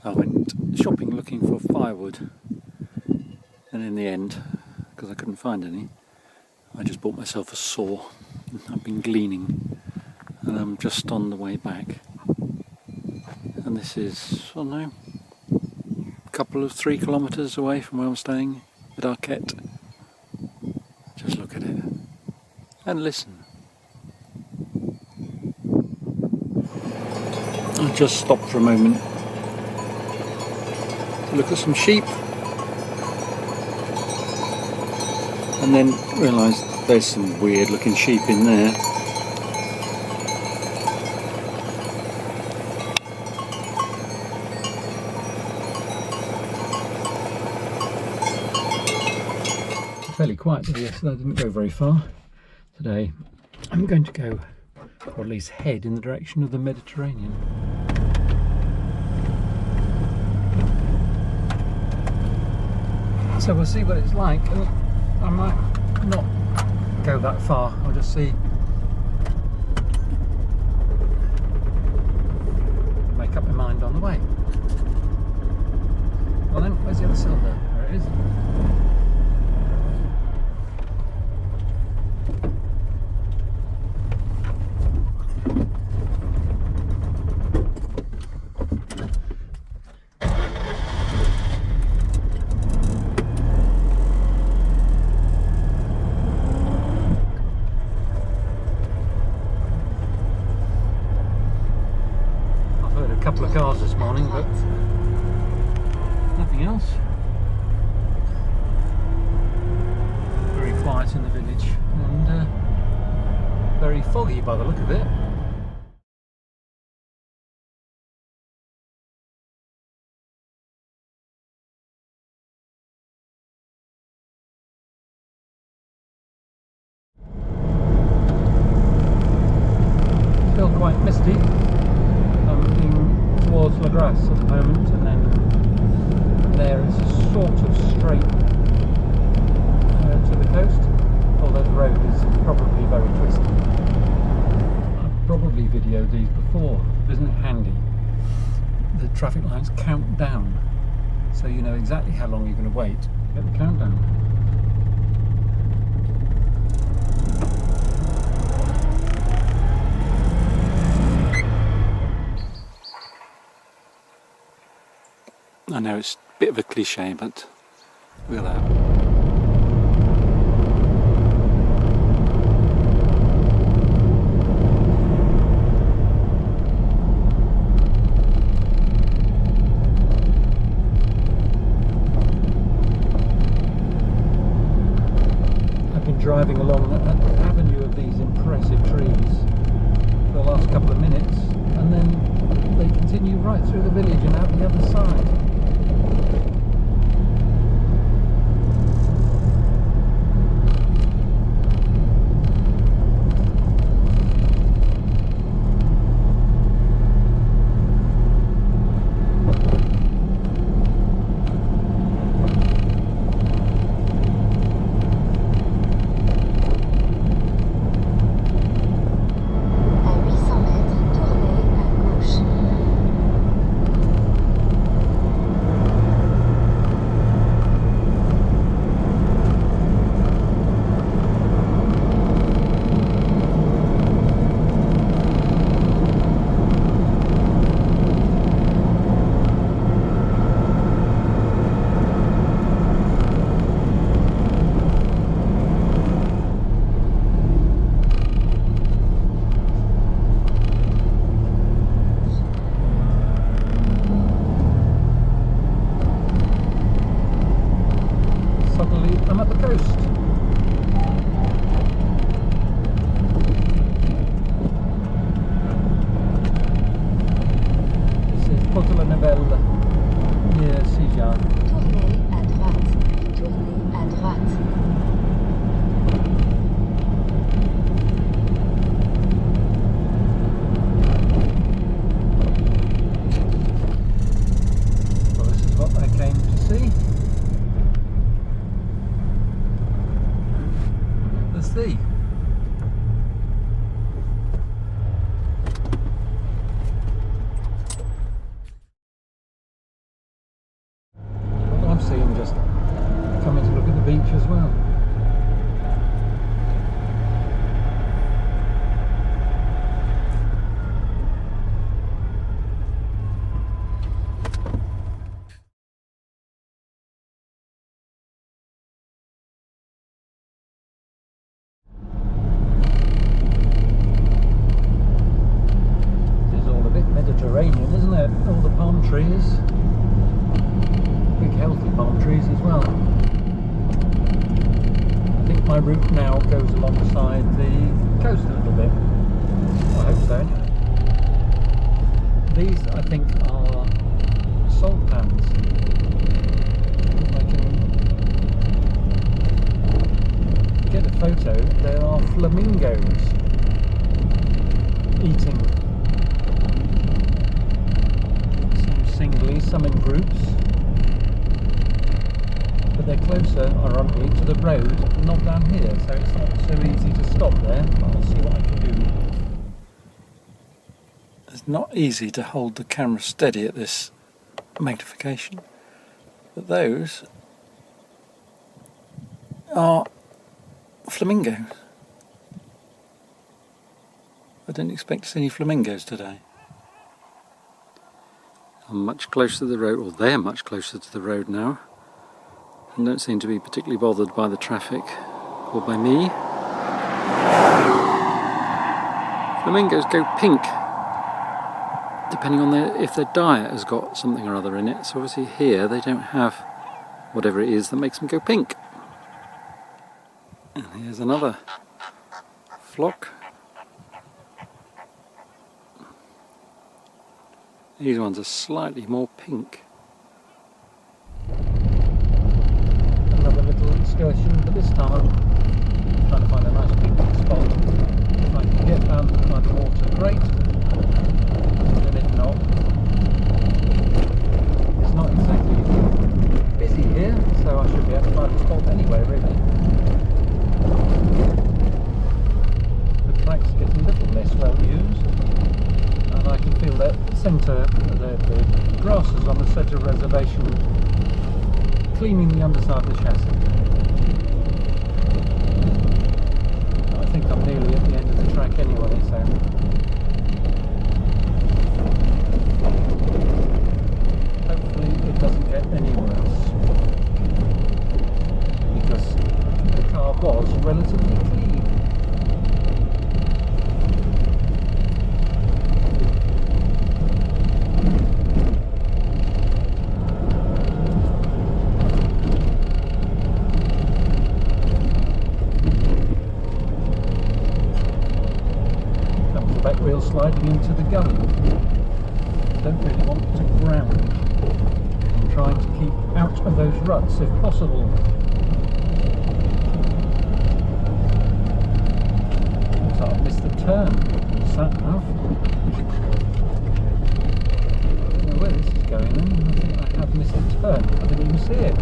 I went shopping looking for firewood, and in the end, because I couldn't find any, I just bought myself a saw. I've been gleaning and I'm just on the way back, and this is, I don't know, a couple of 3 kilometres away from where I'm staying at Arquette. Just look at it and listen. I just stopped for a moment to look at some sheep and then realised there's some weird looking sheep in there. Fairly quiet today. Yesterday I didn't go very far. Today I'm going to go, or at least head, in the direction of the Mediterranean. So we'll see what it's like, and I might not go that far. I'll just see. Make up my mind on the way. Well then, where's the other cylinder? There it is. A couple of cars this morning, but nothing else. Very quiet in the village and very foggy by the look of it. Still quite misty. Towards La Grasse at the moment, and then there is a sort of straight to the coast, although the road is probably very twisty. I've probably videoed these before, isn't it handy? The traffic lights count down, so you know exactly how long you're going to wait to get the countdown. I know it's a bit of a cliche, but look at that. I've been driving along an avenue of these impressive trees for the last couple of minutes, and then they continue right through the village and out the other side. Suddenly I'm at the coast. This is Porto-la-Navelle near Sijan. Tournez à droite. Tournez à droite. Well, this is what I came to see. The sea. and just coming to look at the beach as well. Mediterranean, isn't it? All the palm trees, big healthy palm trees as well. I think my route now goes alongside the coast a little bit. I hope so anyway. These I think are salt pans. If I can get a photo, there are flamingos eating. Singly, some in groups, but they're closer, ironically, to the road, not down here, so it's not so easy to stop there, but I'll see what I can do. It's not easy to hold the camera steady at this magnification, but those are flamingos. I didn't expect to see any flamingos today. I'm much closer to the road, or they're much closer to the road now, and don't seem to be particularly bothered by the traffic or by me. Flamingos go pink, depending on if their diet has got something or other in it. So obviously here they don't have whatever it is that makes them go pink. And here's another flock. These ones are slightly more pink. Another little excursion, but this time I'm trying to find a nice picnic spot. If I can get down by the water, great. And if not, it's not exactly busy here, so I should be able to find a spot anyway, really. The track's getting a little less well used. And I can feel that centre, the grasses on the centre reservation cleaning the underside of the chassis. I think I'm nearly at the end of the track anyway, so hopefully it doesn't get any worse, because the car was relatively clean. Back wheel sliding into the gully. Don't really want to ground. I'm trying to keep out of those ruts if possible. Looks like I've missed the turn. Sat nav. I don't know where this is going in. I think I have missed a turn. I didn't even see it.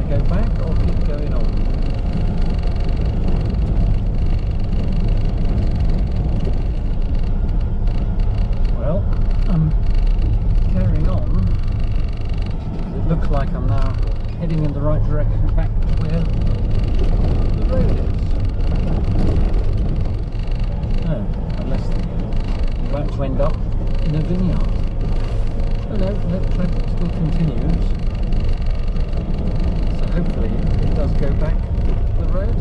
Go back or keep going on? Well, I'm carrying on. It looks like I'm now heading in the right direction back to where the road is. No, unless I'm about to end up in a vineyard. Oh no, the traffic still continues. Hopefully it does go back the road.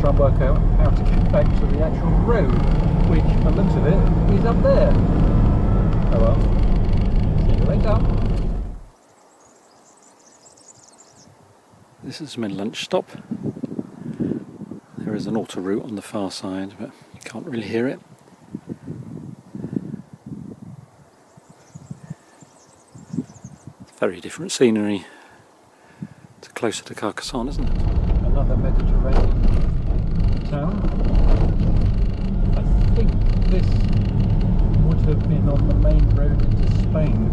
try and work out how to get back to the actual road, which, by the looks of it, is up there. Oh well. See you later. This is my lunch stop. There is an auto route on the far side, but you can't really hear it. Very different scenery. It's closer to Carcassonne, isn't it? Another Mediterranean town. I think this would have been on the main road into Spain.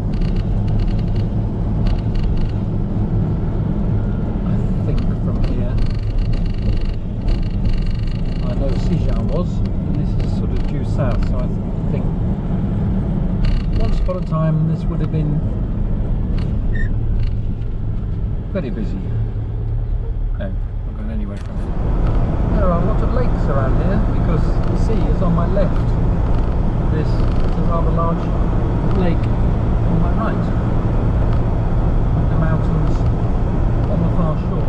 I think from here. I know Sijan was, and this is sort of due south, so I think once upon a time this would have been very busy. No, not going anywhere from it. There are a lot of lakes around here because the sea is on my left. This is a rather large lake on my right. The mountains on the far shore.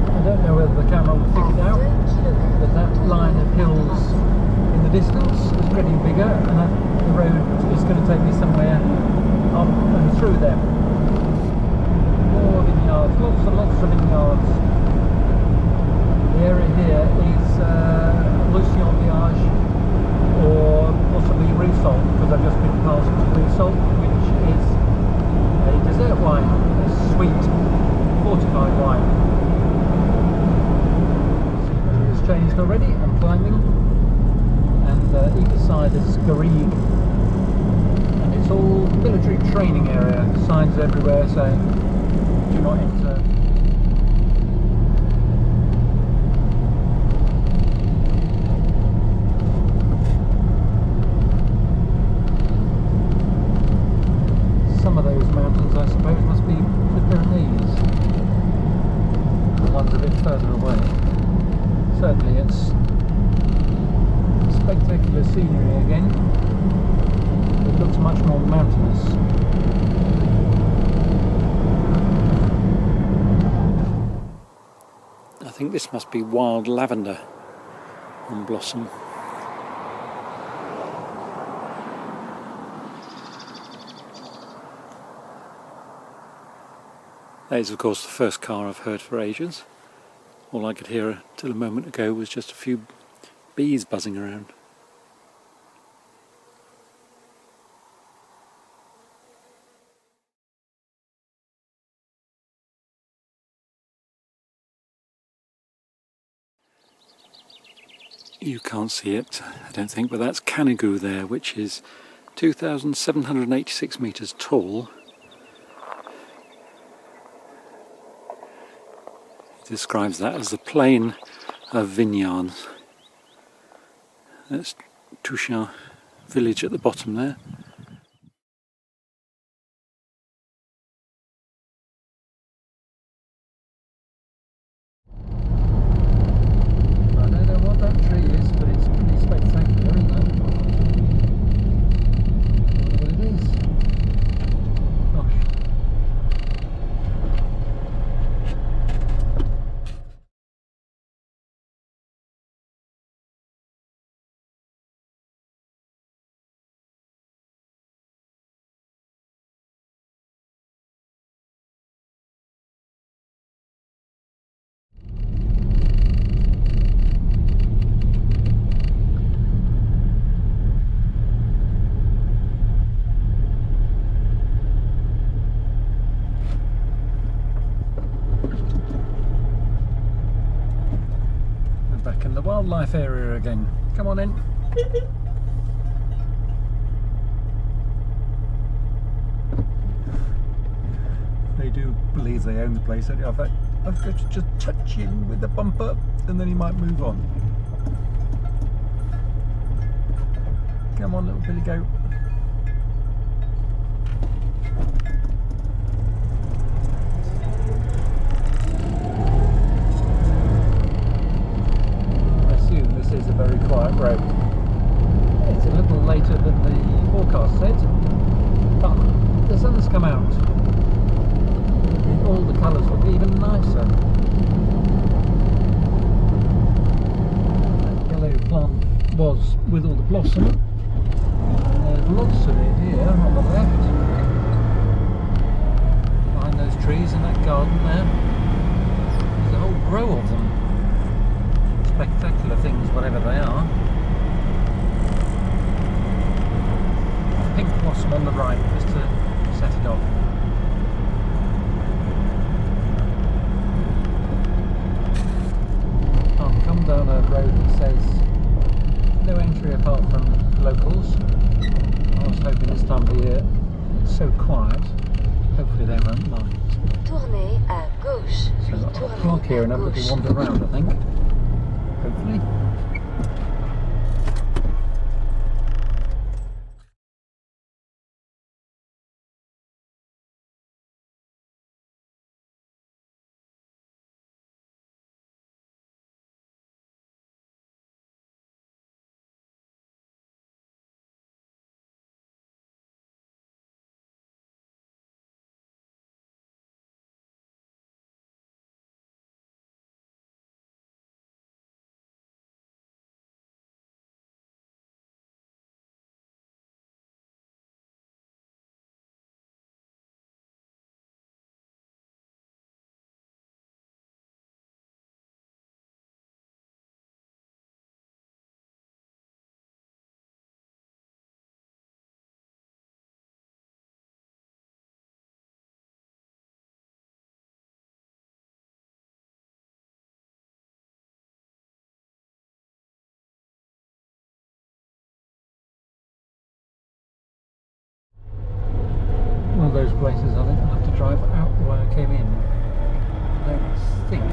I don't know whether the camera will pick it out, but that line of hills in the distance is getting bigger, and the road is going to take me somewhere up and through them. More vineyards, lots and lots of vineyards. The area here is Lucien Viage or possibly Riesel, because I've just been past Riesel, which is a dessert wine, a sweet fortified wine. Scenery has changed already. I'm climbing, and either side is Garrigue, and it's all military training area. Signs everywhere saying do not enter. Some of those mountains, I suppose, must be the Pyrenees. The ones a bit further away. Certainly it's spectacular scenery again. It looks much more mountainous. I think this must be wild lavender on blossom. That is, of course, the first car I've heard for ages. All I could hear till a moment ago was just a few bees buzzing around. You can't see it, I don't think, but that's Canigou there, which is 2,786 metres tall. It describes that as the plain of vineyards. That's Touchin village at the bottom there. I don't know what that tree is, but it's pretty spectacular, isn't it? I wonder what it is. Gosh. Back in the wildlife area again. Come on in. They do believe they own the place. I've got to just touch him with the bumper and then he might move on. Come on, little Billy Goat. Is a very quiet road. It's a little later than the forecast said, but the sun's come out. with all the blossom. There's lots of it here on the left, behind those trees in that garden there. There's a whole row of them. Spectacular things, whatever they are. Pink blossom on the right, just to set it off. I've come down a road that says no entry apart from locals. I was hoping this time of year it's so quiet, hopefully they won't mind. Tournez à gauche, So puis I'll tournez park here à and have a gauche. little wander around, I think. Hopefully. One of those places I think I'll have to drive out the way I came in. I don't think I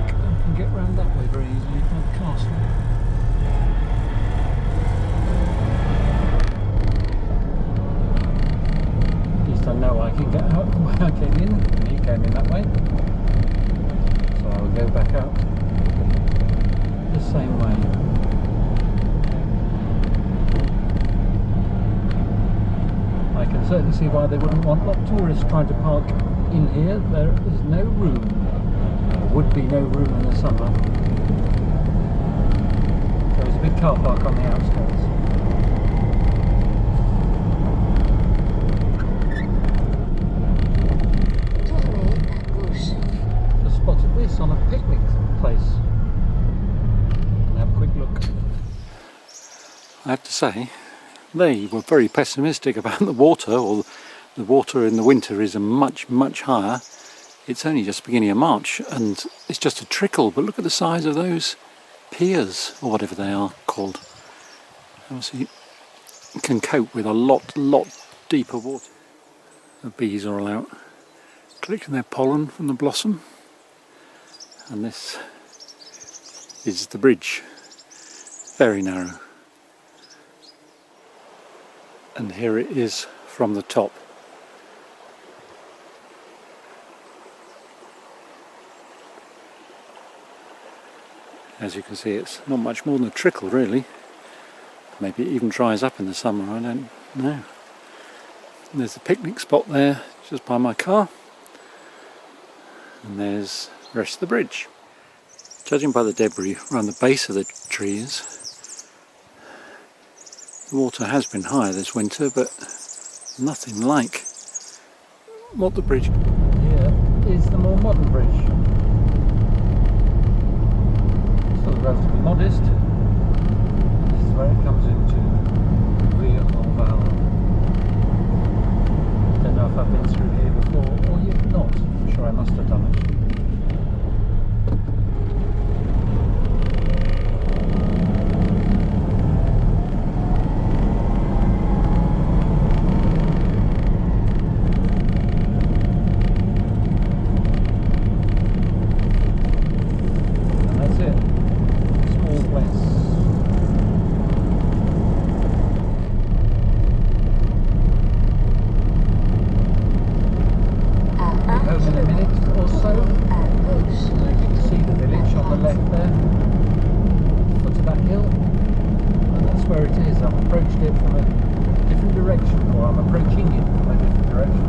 can get round that way very easily by the castle. At least I know I can get out the way I came in, and he came in that way. So I will go back out the same way. I can certainly see why they wouldn't want tourists trying to park in here. There is no room. There would be no room in the summer. There is a big car park on the outskirts. Tournez à gauche. I spotted this on a picnic place. Have a quick look. I have to say, they were very pessimistic about the water, or the water in the winter is much higher. It's only just beginning of March and it's just a trickle, but look at the size of those piers, or whatever they are called. Obviously can cope with a lot deeper water. The bees are all out collecting their pollen from the blossom, and this is the bridge, very narrow. And here it is from the top. As you can see, it's not much more than a trickle really. Maybe it even dries up in the summer, I don't know. And there's a picnic spot there just by my car. And there's the rest of the bridge. Judging by the debris around the base of the trees, the water has been higher this winter, but nothing like what the bridge. Here is the more modern bridge. Still relatively modest. This is where it comes into Rio Val. Don't know if I've been through here before or yet not. I'm sure I must have done it. I've approached it from a different direction, or I'm approaching it from a different direction.